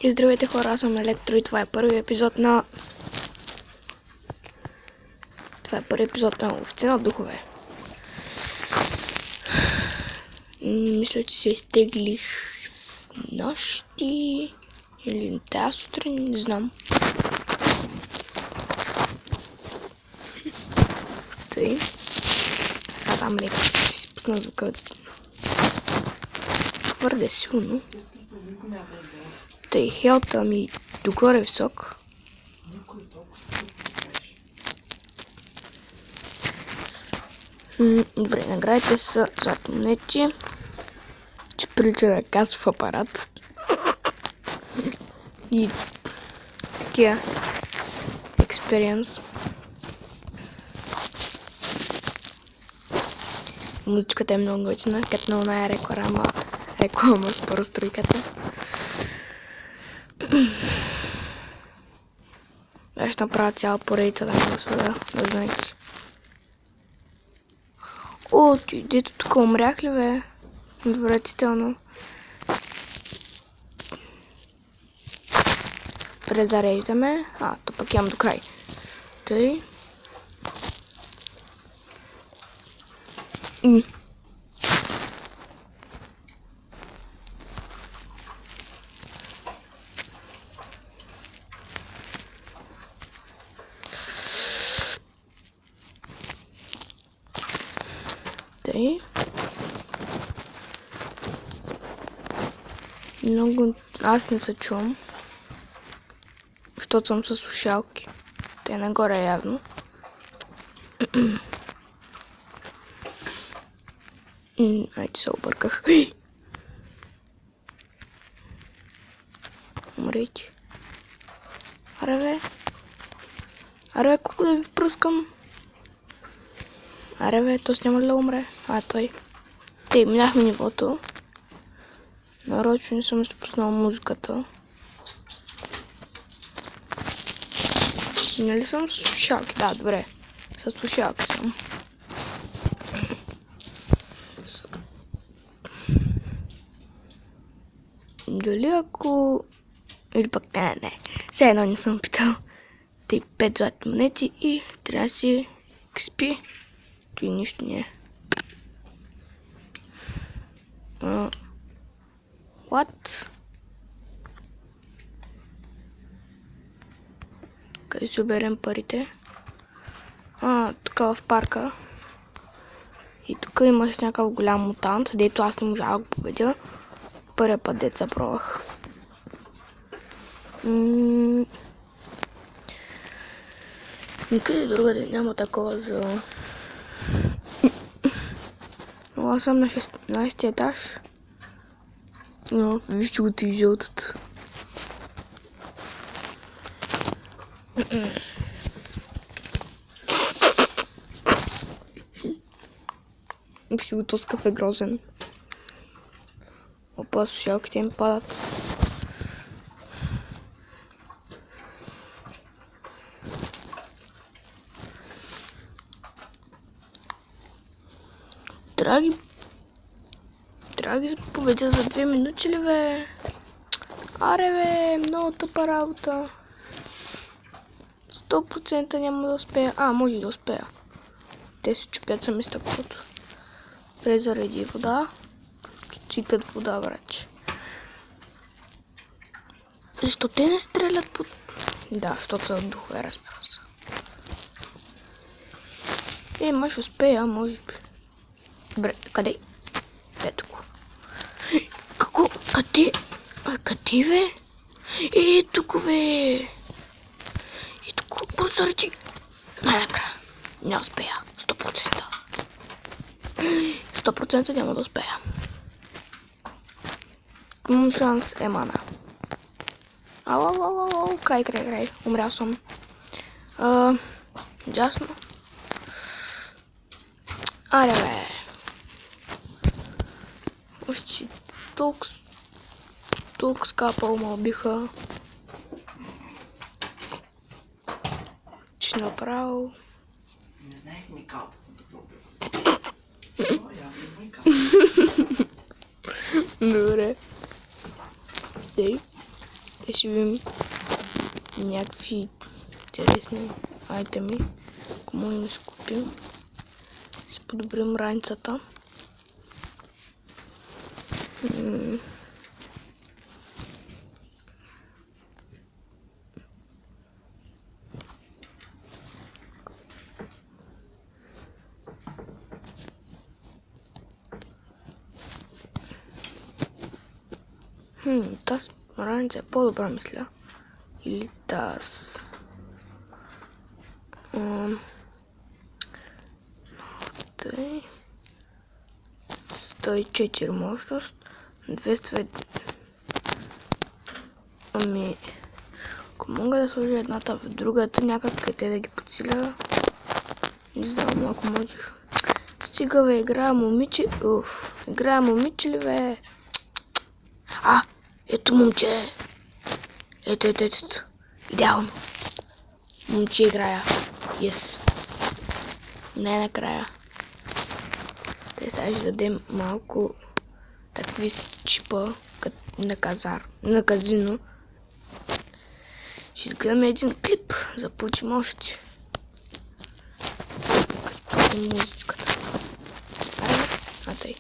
И здравейте хора, аз съм Електро и това е първи епизод на... Ловци на духове. Мисля, че се изтеглих с нощи или тази сутрин, не знам. Тъй. Сега там леко ще си пусна звука. Твърде силно. Тъй, хелта ми догоре висок. Добре, наградите са златни монети, че прилича на касов апарат и такива експириенс. Музичката е много готина, като на оная реклама с паростройката. Аз ще направя цяла поредица да мога сведа, да знаете. О, ти дето тук умрях ли бе? Отвратително. Презареждаме. То пък имам до край. Тъй. Тъй. Много... Аз не се чувам. Защото съм с слушалки. Те нагоре явно. Айде се обърках. Умрейте. Аре бе, колко да ви впръскам? Аре бе, то няма ли да умре? Той. Те, минахме нивото. Нарочно не съм изпуснал музиката. Нали съм с слушалки? Да, добре. С слушалки съм. Дали ако... Или пък не. Все едно не съм питал. Тъй 5 златни монети и трябва да си XP. Той нищо не е. What? Къде си оберем парите? Тук в парка. И тук имаш някакъв голям мутант, дето аз не можа да го победя. Първия път деца пробвах. Никъде другаде няма такова за... Но аз съм на 16 етаж. Но вижте го ти жълтата. Вижте го този какъв е грозен. Опа, слушалките им падат. Трябва да ги победя за 2 минути ли бе? Аре бе, много тъпа работа. 100% няма да успея. Може да успея. Те се чупят сами стъклото. Презареди вода. Чикат вода, браче. Защо те не стрелят под... Да, защото са духове, разбира се. Май ще успея, може би. Добре, къде? Ето го. Какво? Къде? Къде бе? Ето го бе! Ето го, прозърчи! Най-накрая. Не успея. 100%. 100% няма да успея. Шанс е мана. Край. Умрял съм. Ясно. Аре бе. Още толкова скапал ме убиха. Ще направо. Не знаех ми капа. Добре. Тъй. И ще видим някакви интересни айтеми. Ако може да се купим. Ще подобрим раницата. Тази раница е по-добра, мисля. Или тази. 104 мощност. 200. Ами, ако мога да сложа едната в другата, някак къде да ги подсиля. Не знам, ако можех. Стига, бе, играя момиче. Играя момиче ли, бе? Ето момче. Ето. Идеално. Момче играя. Yes. Най-накрая. Те сега ще дадем малко такви чипа на казино. Ще изгледаме един клип, за да получим още. Музичката. Тъй.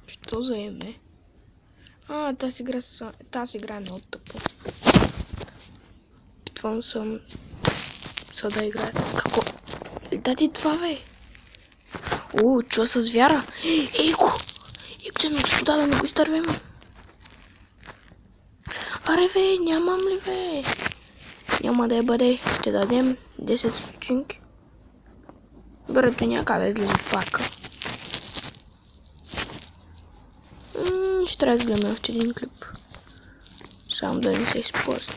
Що за име? Тази игра е много тъпо. Питвам съм да играя. Какво? Да ти това, бе? Чува с вяра. Ейко, ми господа, да ми го изтървим. Аре, бе, нямам ли, бе? Няма да я бъде. Ще дадем 10 стотинки. Бърето някъде да излезе в парка. Ще трябва да гледаме още един клип. Само да не се изплъзне.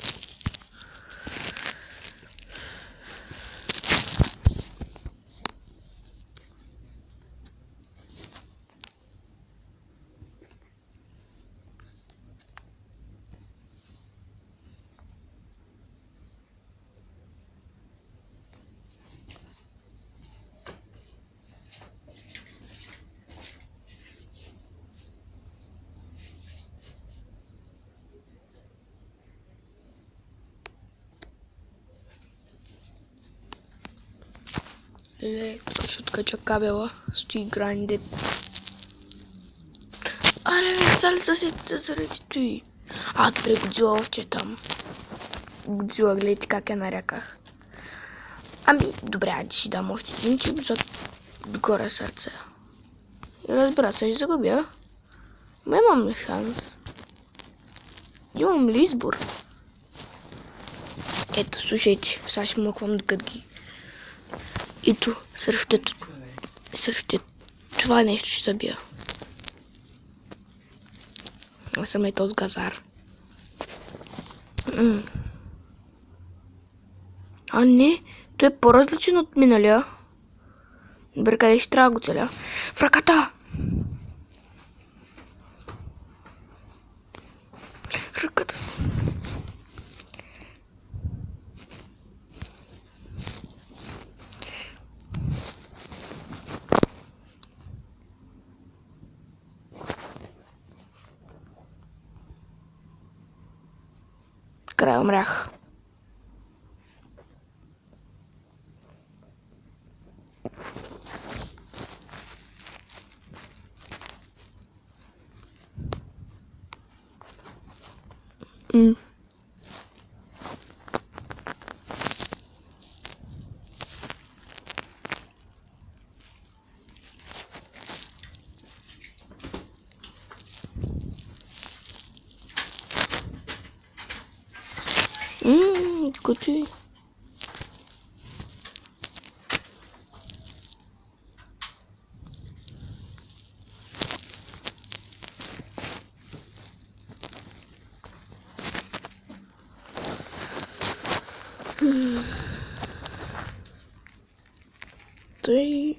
Тук ще откача кабела. Стои гранде. Аре, стали съседите заради той. Добре, Годзила още е там. Годзила, гледайте как я наряках. Добре, айде ще дам още един чип за горе сърце. И разбира се, ще загубя. Имам ли шанс? Имам ли избор? Ето, слушайте, сега ще мъквам докато ги. Ето, срещу това нещо ще събия. Аз съм този газар. Не, той е по-различен от миналия. Добре, къде ще трябва да го целя? В ръката! В ръката. Край умрях. Кучи. Той...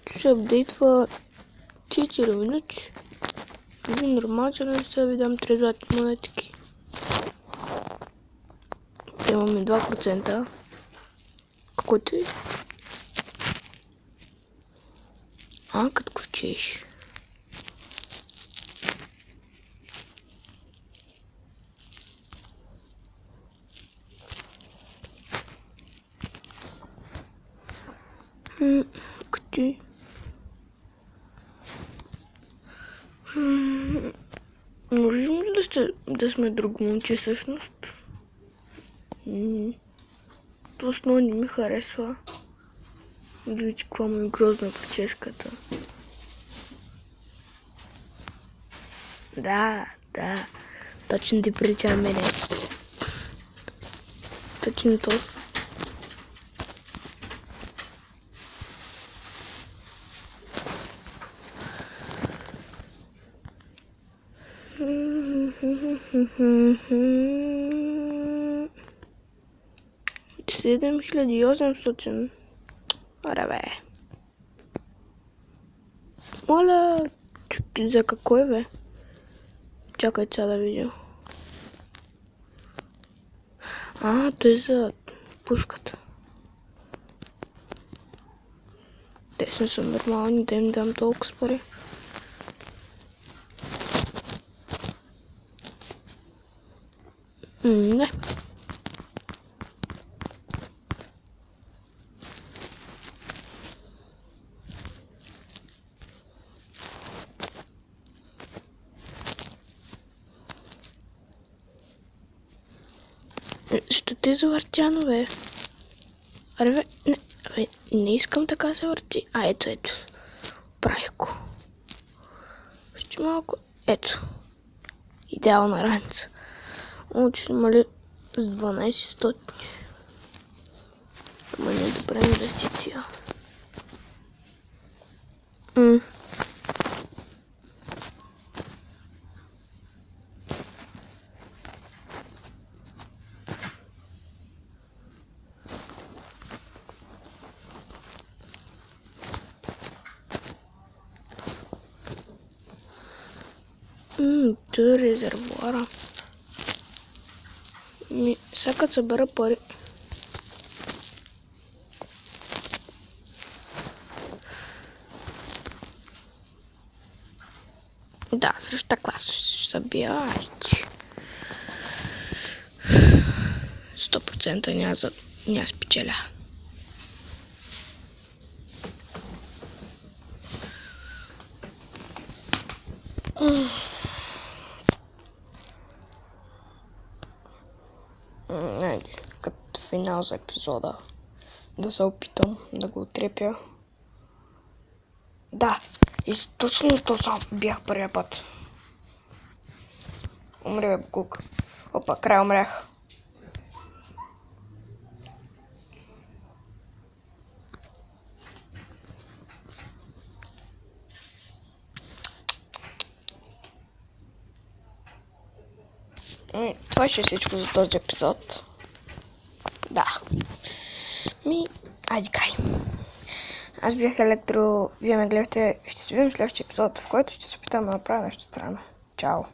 Че се апдейтва 4 минути. Един нормално, че не сега ви дам 3 златни монетки. Имаме 2%. Какво ти? Като ковчеш. Къде? Можем ли да сме друго момче всъщност? Просто не ми харесва. Видите какво му е грозна прическата. Да. Точно ти прилича на мене. Точно тос. Седем 7800. Аре бе. Моля, за какво е бе? Чакай сега да видя. Той е за пушката. Те не са нормални, да им дам толкова пари. Не. Що ти завъртяно, бе? Аре, бе, не искам така се върти. Ето. Правих го. Вижте малко. Ето. Идеална раница. Ще намали с 1200. Ама не е добра инвестиция. Това е резервуара. Сега като събера пари. Да, срещу класа ще събия. 100% няма спечеля. Като финал за епизода да се опитам да го отрепя. Да, и точно то сам бях първия път. Умри бе, Букук. Опа, край умрях. Това ще е всичко за този епизод. Да. Айде край. Аз бях Електро, вие ме гледахте, ще се видим в следващия епизод, в който ще се опитам да направя нещо странно. Чао!